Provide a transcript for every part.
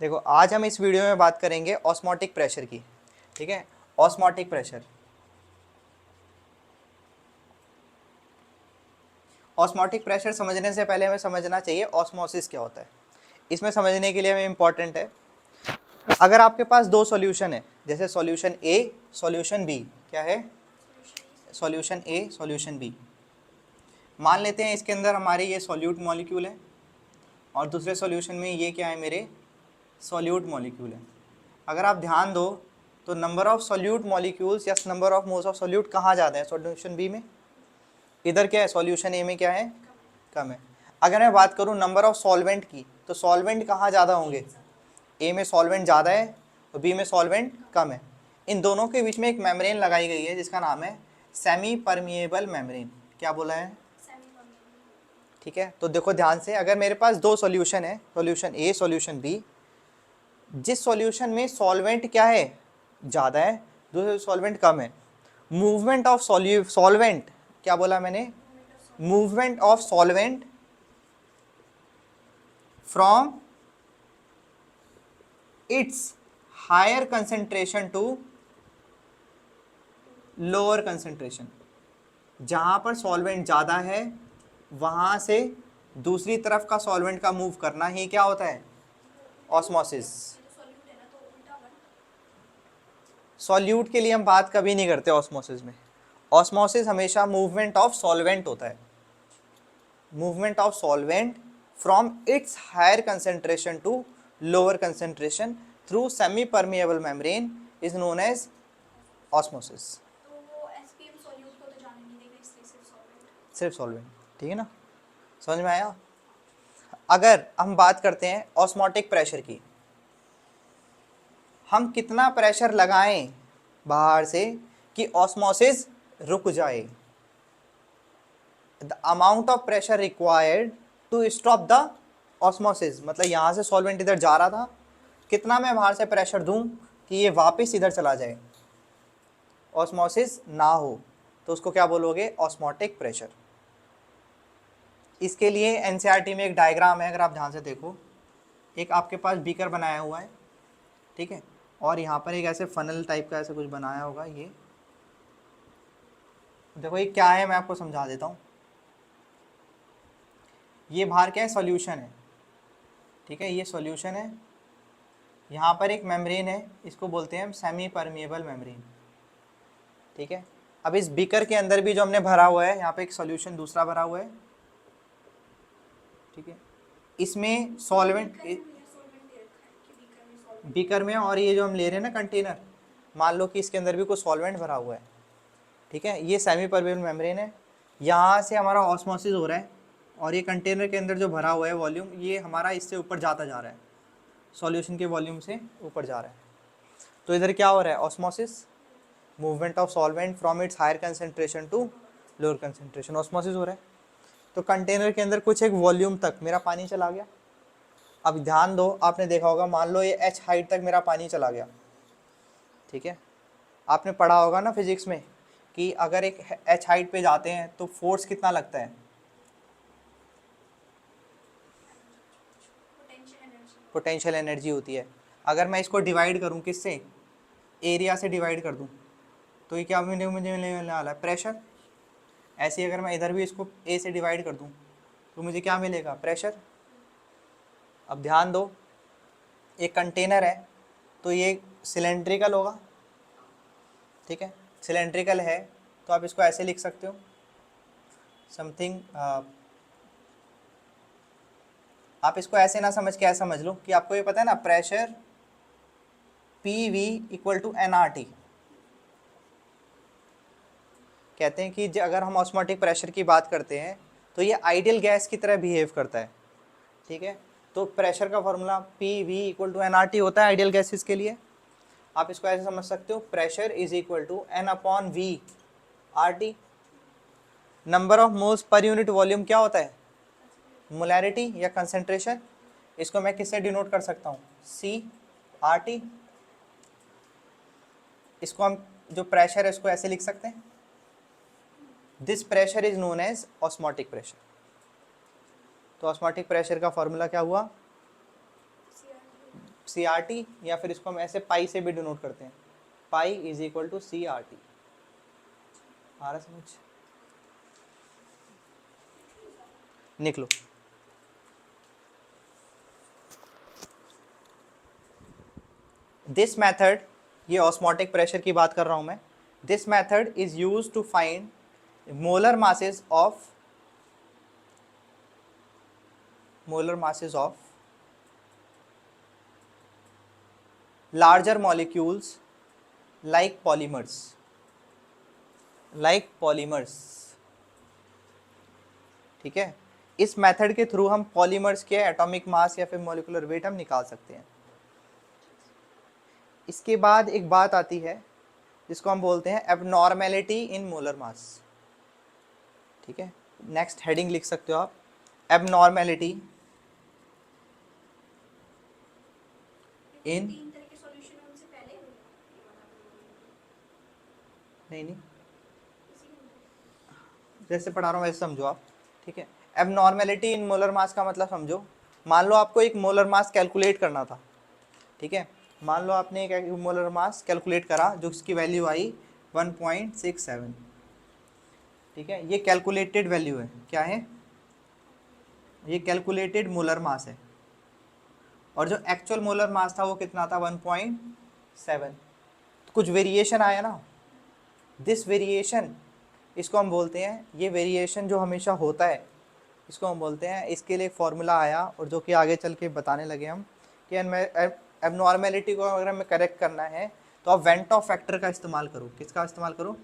देखो आज हम इस वीडियो में बात करेंगे ऑस्मोटिक प्रेशर की। ठीक है, ऑस्मोटिक प्रेशर। ऑस्मोटिक प्रेशर समझने से पहले हमें समझना चाहिए ऑस्मोसिस क्या होता है। इसमें समझने के लिए हमें इम्पॉर्टेंट है, अगर आपके पास दो सॉल्यूशन है, जैसे सॉल्यूशन ए सॉल्यूशन बी, क्या है, सॉल्यूशन ए सॉल्यूशन बी। मान लेते हैं इसके अंदर हमारे ये सॉल्यूट मॉलिक्यूल है और दूसरे सॉल्यूशन में ये क्या है, मेरे सॉल्यूट मॉलिक्यूल है। अगर आप ध्यान दो तो नंबर ऑफ सॉल्यूट मॉलिक्यूल्स या number of moles of solute कहाँ ज़्यादा है, सॉल्यूशन बी में। इधर क्या है, सॉल्यूशन ए में क्या है, कम है। अगर मैं बात करूँ नंबर ऑफ सॉल्वेंट की, तो सॉल्वेंट कहाँ ज़्यादा होंगे, ए में सॉल्वेंट ज़्यादा है और बी में सॉल्वेंट कम है। इन दोनों के बीच में एक मेम्ब्रेन लगाई गई है जिसका नाम है सेमी परमिएबल मेम्ब्रेन। क्या बोला है, ठीक है। तो देखो ध्यान से, अगर मेरे पास दो सॉल्यूशन है, सॉल्यूशन ए सॉल्यूशन बी, जिस सॉल्यूशन में सॉल्वेंट क्या है, ज़्यादा है, दूसरे सॉल्वेंट कम है, मूवमेंट ऑफ सॉल्वेंट, क्या बोला मैंने, movement of solvent from its higher concentration to lower concentration. जहाँ पर सॉल्वेंट ज़्यादा है वहाँ से दूसरी तरफ का सॉल्वेंट का मूव करना ही क्या होता है, ऑस्मोसिस। सॉल्यूट के लिए हम बात कभी नहीं करते ऑस्मोसिस में। ऑस्मोसिस हमेशा मूवमेंट ऑफ सॉल्वेंट होता है, movement of solvent from its higher concentration to lower concentration through semi permeable membrane is known as osmosis. सिर्फ सॉल्वेंट, ठीक है ना, समझ में आया। अगर हम बात करते हैं ऑस्मोटिक प्रेशर की, हम कितना प्रेशर लगाएं बाहर से कि ऑस्मोसिस रुक जाए, the amount of pressure required to stop the osmosis. मतलब यहाँ से सॉल्वेंट इधर जा रहा था, कितना मैं बाहर से प्रेशर दूं कि ये वापस इधर चला जाए, ऑस्मोसिस ना हो, तो उसको क्या बोलोगे, ऑस्मोटिक प्रेशर। इसके लिए एनसीईआरटी में एक डायग्राम है, अगर आप ध्यान से देखो, एक आपके पास बीकर बनाया हुआ है, ठीक है, और यहाँ पर एक ऐसे फनल टाइप का ऐसे कुछ बनाया होगा। ये देखो ये क्या है, मैं आपको समझा देता हूँ। ये बाहर क्या है, सॉल्यूशन है, ठीक है, ये सॉल्यूशन है। यहाँ पर एक मेम्ब्रेन है, इसको बोलते हैं हम सेमी परमिएबल मेम्ब्रेन, ठीक है। अब इस बीकर के अंदर भी जो हमने भरा हुआ है, यहाँ पे एक सॉल्यूशन दूसरा भरा हुआ है, ठीक है। इसमें सॉल्वेंट बीकर में, और ये जो हम ले रहे हैं ना कंटेनर, मान लो कि इसके अंदर भी कुछ सॉल्वेंट भरा हुआ है, ठीक है। ये सेमी परमिएबल मेम्ब्रेन है, यहाँ से हमारा ऑस्मोसिस हो रहा है और ये कंटेनर के अंदर जो भरा हुआ है वॉल्यूम, ये हमारा इससे ऊपर जाता जा रहा है, सॉल्यूशन के वॉल्यूम से ऊपर जा रहा है। तो इधर क्या हो रहा है, osmosis, movement of solvent from its higher concentration to lower concentration, osmosis हो रहा है। तो कंटेनर के अंदर कुछ एक वॉल्यूम तक मेरा पानी चला गया। अब ध्यान दो, आपने देखा होगा, मान लो ये h हाइट तक मेरा पानी चला गया, ठीक है। आपने पढ़ा होगा ना फिजिक्स में कि अगर एक h हाइट पे जाते हैं तो फोर्स कितना लगता है, पोटेंशियल एनर्जी होती है। अगर मैं इसको डिवाइड करूं किससे, एरिया से डिवाइड कर दूं, तो ये क्या मुझे मिलने वाला है, प्रेशर। ऐसे ही अगर मैं इधर भी इसको a से डिवाइड कर दूं तो मुझे क्या मिलेगा, प्रेशर। अब ध्यान दो, एक कंटेनर है तो ये सिलेंड्रिकल होगा, ठीक है, सिलेंड्रिकल है, तो आप इसको ऐसे लिख सकते हो, समथिंग, आप इसको ऐसे ना समझ के ऐसे समझ लो कि आपको ये पता है ना, pressure P V equal to N R T. कहते हैं कि अगर हम ऑस्मोटिक प्रेशर की बात करते हैं तो ये आइडियल गैस की तरह बिहेव करता है, ठीक है। तो प्रेशर का formula P V equal to N R T होता है आइडियल गैसेस के लिए। आप इसको ऐसे समझ सकते हो, pressure is equal to N upon V R T. Number of moles per unit volume क्या होता है, मोलैरिटी या कंसेंट्रेशन। इसको मैं किससे डिनोट कर सकता हूँ, सी आर टी। इसको हम जो प्रेशर है इसको ऐसे लिख सकते हैं, this pressure is known as osmotic pressure. तो ऑस्मोटिक प्रेशर का फॉर्मूला क्या हुआ, CRT, या फिर इसको हम ऐसे पाई से भी डिनोट करते हैं, pi is equal to CRT। आ रहा समझ? निकलो। दिस मेथड, ये ऑस्मोटिक प्रेशर की बात कर रहा हूं मैं, this method is use to find molar masses of larger molecules like polymers, ठीक है। इस मेथड के थ्रू हम पॉलीमर्स के एटॉमिक मास या फिर मॉलिक्यूलर वेट हम निकाल सकते हैं। इसके बाद एक बात आती है जिसको हम बोलते हैं एबनॉर्मेलिटी इन मोलर मास, ठीक है। नेक्स्ट हेडिंग लिख सकते हो आप, एबनॉर्मेलिटी इन, नहीं जैसे पढ़ा रहा हूँ वैसे समझो आप, ठीक है। एबनॉर्मेलिटी इन मोलर मास का मतलब समझो, मान लो आपको एक मोलर मास कैलकुलेट करना था, ठीक है। मान लो आपने एक मोलर मास कैलकुलेट करा जो उसकी वैल्यू आई 1.67, ठीक है। ये कैलकुलेटेड वैल्यू है, क्या है ये? कैलकुलेटेड मोलर मास है। और जो एक्चुअल मोलर मास था वो कितना था? 1.7। तो कुछ वेरिएशन आया ना, दिस वेरिएशन, इसको हम बोलते हैं, ये वेरिएशन जो हमेशा होता है इसको हम बोलते हैं, इसके लिए फॉर्मूला आया और जो कि आगे चल के बताने लगे हम कि एबनॉर्मेलिटी को अगर हमें करेक्ट करना है तो आप वेंट ऑफ फैक्टर का इस्तेमाल करो। किसका इस्तेमाल करो?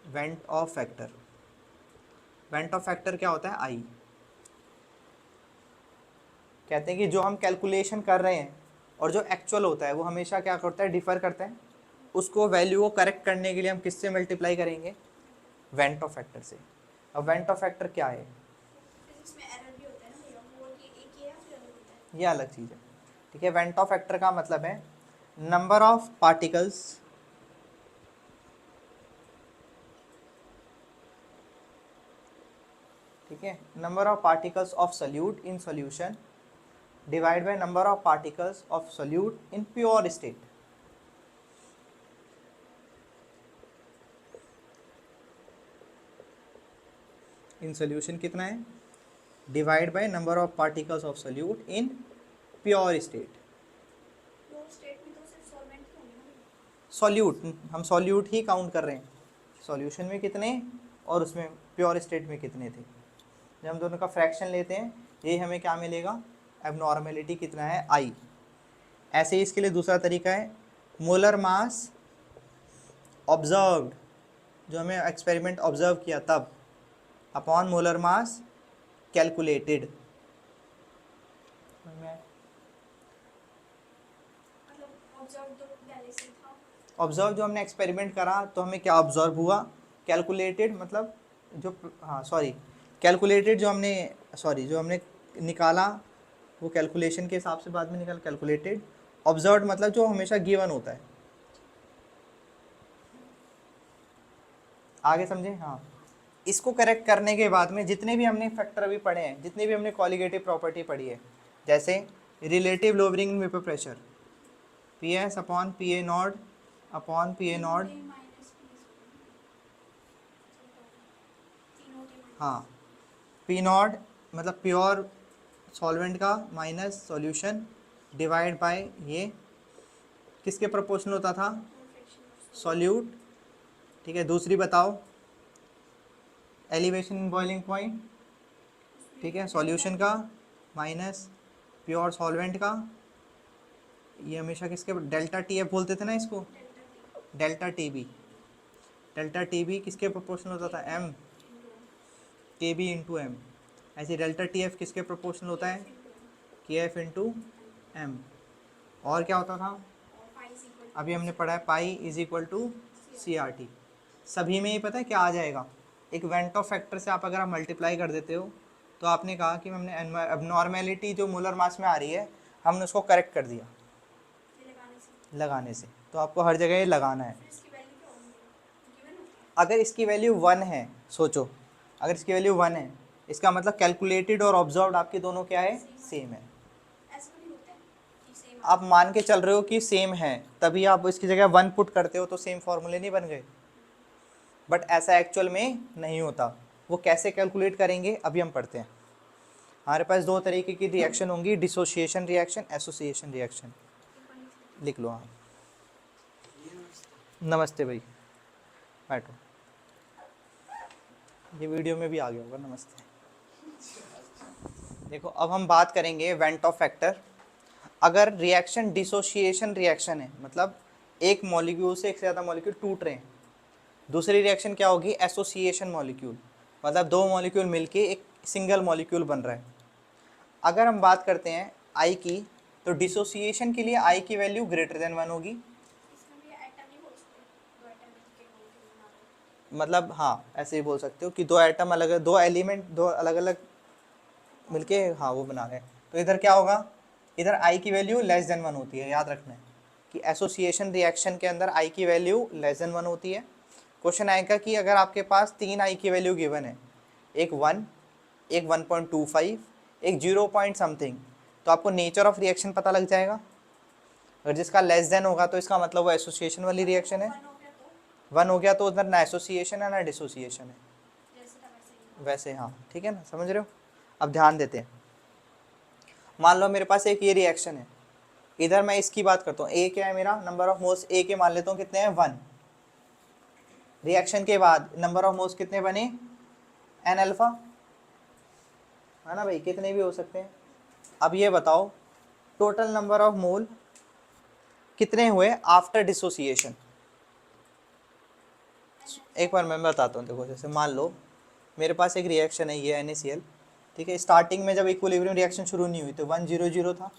Went of factor. Went of factor क्या होता है? आई। कहते हैं कि जो हम कैलकुलेशन कर रहे हैं और जो एक्चुअल होता है वो हमेशा क्या करता है? डिफर करता है। उसको वैल्यू को करेक्ट करने के लिए हम किससे मल्टीप्लाई करेंगे? वेंट ऑफ फैक्टर से। अब वेंट ऑफ फैक्टर क्या है? ये अलग चीज़ है, ठीक है। वेंट ऑफ फैक्टर का मतलब है नंबर ऑफ पार्टिकल्स, ठीक है, number of particles of solute in solution divide by number of particles of solute in pure state. In solution कितना है? Divide by number of particles of solute in pure state. Solute, हम solute ही count कर रहे हैं, solution में कितने और उसमें प्योर स्टेट में कितने थे। जब हम दोनों का फ्रैक्शन लेते हैं यही हमें क्या मिलेगा? एबनॉर्मेलिटी कितना है? आई। ऐसे ही इसके लिए दूसरा तरीका है मोलर मास ऑब्जर्व्ड, जो हमें एक्सपेरिमेंट ऑब्जर्व किया तब, upon molar mass calculated. Observe जो हमने एक्सपेरिमेंट करा तो हमें क्या ऑब्जर्व हुआ? कैलकुलेटेड मतलब जो, हाँ सॉरी, कैलकुलेटेड जो हमने निकाला वो कैलकुलेशन के हिसाब से बाद में निकाला कैलकुलेटेड। ऑब्जर्व मतलब जो हमेशा गिवन होता है। आगे समझे? हाँ। इसको करेक्ट करने के बाद में जितने भी हमने फैक्टर अभी पढ़े हैं, जितने भी हमने कॉलिगेटिव प्रॉपर्टी पढ़ी है, जैसे relative lowering vapour pressure, P S upon P A not upon P A not, हाँ, पी नॉट मतलब प्योर सॉल्वेंट का माइनस सॉल्यूशन डिवाइड बाय ये किसके प्रोपोर्शनल होता था? सॉल्यूट, ठीक है। दूसरी बताओ, एलिवेशन इन बॉइलिंग पॉइंट, ठीक है, सॉल्यूशन का माइनस प्योर सॉल्वेंट का, ये हमेशा किसके, डेल्टा टी एफ बोलते थे ना इसको, delta T B. Delta T B किसके प्रोपोर्शनल होता था? M, K B into M. ऐसे डेल्टा टी एफ किसके प्रोपोर्शनल होता है? के एफ इंटू एम। और क्या होता था? अभी हमने पढ़ा है pi is equal to C R T. सभी में ही पता है क्या आ जाएगा? एक वेंट ऑफ फैक्टर से आप अगर आप मल्टीप्लाई कर देते हो तो आपने कहा कि हमने एबनॉर्मेलिटी जो मोलर मास में आ रही है हमने उसको करेक्ट कर दिया लगाने से। तो आपको हर जगह ये लगाना है। अगर इसकी वैल्यू 1 है, सोचो अगर इसकी वैल्यू 1 है, इसका मतलब कैलकुलेटेड और ऑब्जर्व्ड आपके दोनों क्या है? सेम है। आप मान के चल रहे हो कि सेम है, तभी आप इसकी जगह 1 पुट करते हो तो सेम फॉर्मूले नहीं बन गए, बट ऐसा एक्चुअल में नहीं होता। वो कैसे कैलकुलेट करेंगे अभी हम पढ़ते हैं। हमारे पास दो तरीके की रिएक्शन होंगी, डिसोसिएशन रिएक्शन, एसोसिएशन रिएक्शन। लिख लो आप। नमस्ते भाई, बैठो, ये वीडियो में भी आ गया होगा नमस्ते। देखो अब हम बात करेंगे वेंट ऑफ फैक्टर। अगर रिएक्शन डिसोसिएशन रिएक्शन है, मतलब एक मॉलिक्यूल से एक से ज़्यादा मॉलिक्यूल टूट रहे हैं। दूसरी रिएक्शन क्या होगी, एसोसिएशन मॉलिक्यूल, मतलब दो मॉलिक्यूल मिलके एक सिंगल मॉलिक्यूल बन रहा है। अगर हम बात करते हैं आई की, तो डिसोसिएशन के लिए आई की वैल्यू ग्रेटर देन 1 होगी। मतलब हाँ, ऐसे ही बोल सकते हो कि दो एटम अलग, दो एलिमेंट दो अलग अलग मिलके हाँ वो बना रहे हैं। तो इधर क्या होगा, इधर आई की वैल्यू लेस देन 1 होती है। याद रखना है कि एसोसिएशन रिएक्शन के अंदर आई की वैल्यू लेस देन 1 होती है। क्वेश्चन आएगा कि अगर आपके पास 3 आई की वैल्यू गिवन है, एक 1, एक 1.25, एक 0 पॉइंट समथिंग, तो आपको नेचर ऑफ रिएक्शन पता लग जाएगा। अगर जिसका लेस देन होगा तो इसका मतलब वो एसोसिएशन वाली रिएक्शन है। 1 हो गया तो उधर ना एसोसिएशन है ना डिसोसिएशन है, वैसे हाँ, ठीक है ना, समझ रहे हो। अब ध्यान देते हैं, मान लो मेरे पास एक ये रिएक्शन है, इधर मैं इसकी बात करता हूँ, ए क्या है मेरा, नंबर ऑफ मोल्स ए के मान लेता हूँ कितने हैं, 1। रिएक्शन के बाद नंबर ऑफ मोल्स कितने बने, एन अल्फा, है ना भाई, कितने भी हो सकते हैं। अब ये बताओ टोटल नंबर ऑफ मोल कितने हुए आफ्टर डिसोसिएशन। एक बार मैं बताता हूँ, देखो जैसे मान लो मेरे पास एक रिएक्शन है ये NaCl, ठीक है। स्टार्टिंग में जब इक्विलिब्रियम रिएक्शन शुरू नहीं हुई तो 1 0 0 था।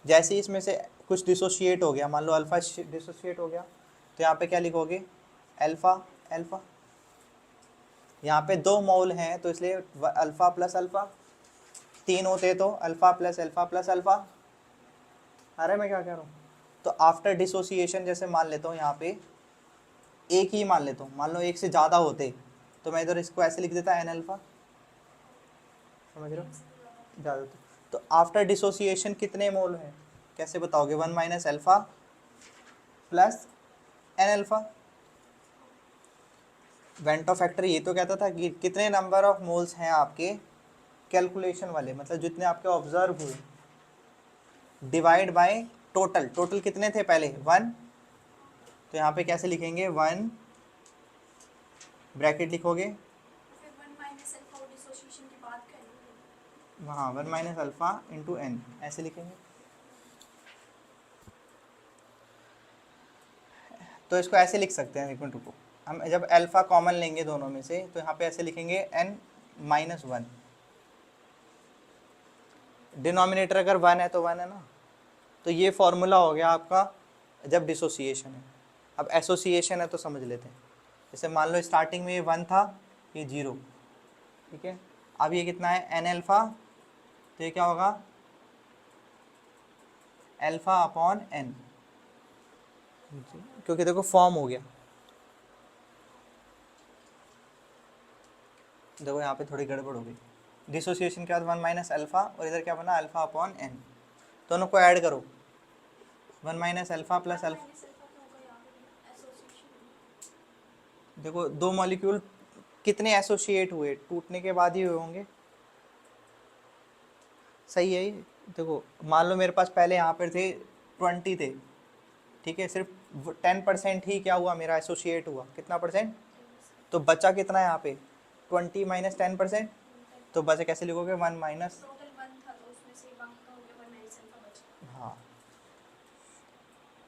जैसे ही इसमें से कुछ डिसोशिएट हो गया, मान लो अल्फा डिसोशिएट हो गया, तो यहाँ पे क्या लिखोगे, अल्फा अल्फा। यहाँ पे 2 मोल हैं तो इसलिए अल्फा प्लस अल्फा, 3 होते तो alpha plus alpha plus alpha. अरे मैं क्या कह रहा हूँ, तो आफ्टर डिसोसिएशन जैसे मान लेता हूँ यहाँ पे एक ही मान लेता हूँ, मान लो एक से ज़्यादा होते तो मैं इधर इसको ऐसे लिख देता एन अल्फा, समझ रहे हो, ज़्यादा होते। तो आफ्टर डिसोसिएशन कितने मोल हैं, कैसे बताओगे, 1 minus alpha plus N alpha. वेंटो फैक्टर ये तो कहता था कि कितने नंबर ऑफ मोल्स हैं आपके कैलकुलेशन वाले, मतलब जितने आपके ऑब्जर्व हुए, डिवाइड बाय टोटल। टोटल कितने थे पहले, 1, तो यहाँ पे कैसे लिखेंगे, 1 ब्रैकेट लिखोगे, हाँ 1 माइनस अल्फा इंटू एन, ऐसे लिखेंगे। तो इसको ऐसे लिख सकते हैं, एक मिनट रुको, हम जब अल्फा कॉमन लेंगे दोनों में से तो यहाँ पे ऐसे लिखेंगे n माइनस 1। डिनोमिनेटर अगर 1 है तो 1 है ना। तो ये फॉर्मूला हो गया आपका जब डिसोसिएशन है। अब एसोसिएशन है तो समझ लेते हैं। जैसे मान लो स्टार्टिंग में ये 1 था, ये 0, ठीक है। अब ये कितना है, एन अल्फा, तो ये क्या होगा, अल्फा अपॉन एन, क्योंकि देखो फॉर्म हो गया। देखो यहाँ पे थोड़ी गड़बड़ हो गई, डिसोसिएशन के बाद 1 माइनस अल्फा और इधर क्या बना, अल्फा अपॉन एन, दोनों को ऐड करो, 1 माइनस अल्फा प्लस अल्फा। देखो दो मॉलिक्यूल कितने एसोसिएट हुए, टूटने के बाद ही हुए होंगे, सही है ये। देखो मान लो मेरे पास पहले यहाँ पर थे 20 थे, ठीक है, सिर्फ 10% ही क्या हुआ मेरा, एसोसिएट हुआ, कितना परसेंट, तो बचा कितना है यहाँ पे, 20 माइनस 10%, तो बचा कैसे लिखोगे, 1 माइनस, हाँ।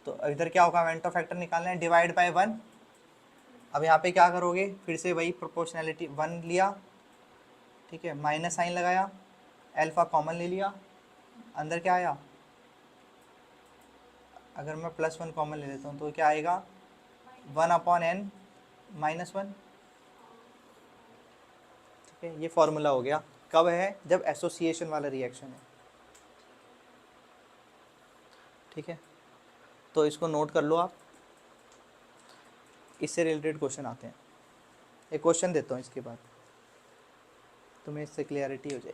तो इधर क्या होगा, वेंटो फैक्टर निकालना है, डिवाइड बाय 1। अब यहाँ पे क्या करोगे, फिर से वही प्रोपोर्शनैलिटी, 1 लिया, ठीक है, माइनस साइन लगाया, अल्फा कॉमन ले लिया, अंदर क्या आया, अगर मैं +1 कॉमन ले लेता हूँ तो क्या आएगा, 1 अपॉन एन माइनस 1, ठीक है। ये फॉर्मूला हो गया, कब है, जब एसोसिएशन वाला रिएक्शन है, ठीक है। तो इसको नोट कर लो आप, इससे रिलेटेड क्वेश्चन आते हैं। एक क्वेश्चन देता हूँ इसके बाद, तुम्हें इससे क्लियरिटी हो जाए।